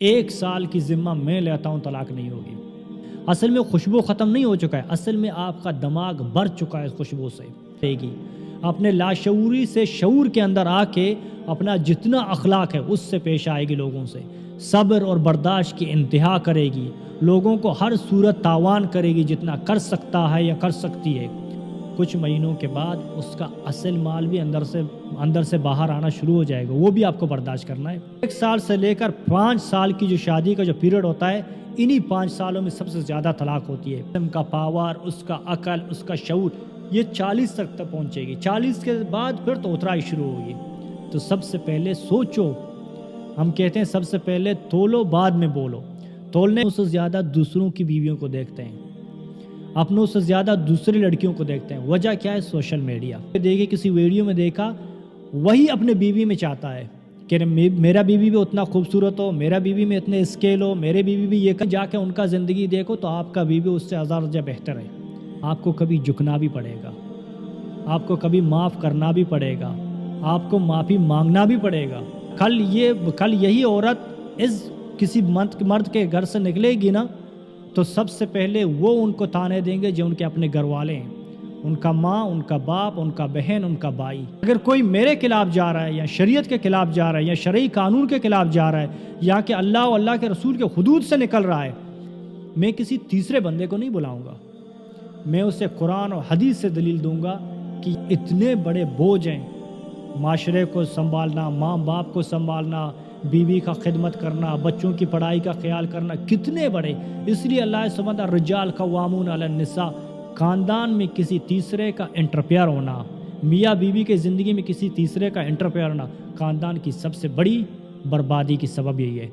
ایک سال کی ذمہ میں لیتا ہوں طلاق نہیں ہوگی۔ اصل میں خوشبو ختم نہیں ہو چکا ہے، اصل میں آپ کا دماغ بھر چکا ہے اس خوشبو سے رہے گی۔ اپنے لاشعوری سے شعور کے اندر آ کے اپنا جتنا اخلاق ہے اس سے پیش آئے گی، لوگوں سے صبر اور برداشت کی انتہا کرے گی، لوگوں کو ہر صورت تاوان کرے گی جتنا کر سکتا ہے یا کر سکتی ہے۔ کچھ مہینوں کے بعد اس کا اصل مال بھی اندر سے باہر آنا شروع ہو جائے گا، وہ بھی آپ کو برداشت کرنا ہے۔ 1 سال سے لے کر 5 سال کی جو شادی کا جو پیریڈ ہوتا ہے، انہی 5 سالوں میں سب سے زیادہ طلاق ہوتی ہے۔ اس کا پاور، اس کا عقل، اس کا شعور یہ 40 تک پہنچے گی، 40 کے بعد پھر تو اترائی شروع ہوگی۔ تو سب سے پہلے سوچو، ہم کہتے ہیں سب سے پہلے تولو بعد میں بولو۔ تولنے سے زیادہ دوسروں کی بیویوں کو دیکھتے ہیں، اپنوں سے زیادہ دوسری لڑکیوں کو دیکھتے ہیں۔ وجہ کیا ہے؟ Social media. دیکھے کسی ویڈیو میں دیکھا، وہی اپنے بیوی میں چاہتا ہے کہ میرا بیوی بھی اتنا خوبصورت ہو، میرا بیوی میں اتنے اسکیل ہو، میرے بیوی بھی یہ جا کے ان کا زندگی دیکھو تو آپ کا بیوی اس سے 1000 درجہ بہتر ہے۔ آپ کو کبھی جھکنا بھی پڑے گا، آپ کو کبھی معاف کرنا بھی پڑے گا، آپ کو معافی مانگنا بھی پڑے گا۔ کل یہی عورت کسی مرد کے گھر سے نکلے گی نا، تو سب سے پہلے وہ ان کو تانے دیں گے جو ان کے اپنے گھر والے ہیں، ان کا ماں، ان کا باپ، ان کا بہن، ان کا بھائی۔ اگر کوئی میرے خلاف جا رہا ہے یا شریعت کے خلاف جا رہا ہے یا شرعی قانون کے خلاف جا رہا ہے یا کہ اللہ و اللہ کے رسول کے حدود سے نکل رہا ہے، میں کسی تیسرے بندے کو نہیں بلاؤں گا، میں اسے قرآن اور حدیث سے دلیل دوں گا کہ اتنے بڑے بوجھ ہیں، معاشرے کو سنبھالنا، ماں باپ کو سنبھالنا، بیوی کا خدمت کرنا، بچوں کی پڑھائی کا خیال کرنا، کتنے بڑے۔ اس لیے اللہ سبحانہ الرجال قوامون علی النساء، خاندان میں کسی تیسرے کا انٹرفیئر ہونا، میاں بیوی کے زندگی میں کسی تیسرے کا انٹرفیئر ہونا، خاندان کی سب سے بڑی بربادی کی سبب یہی ہے۔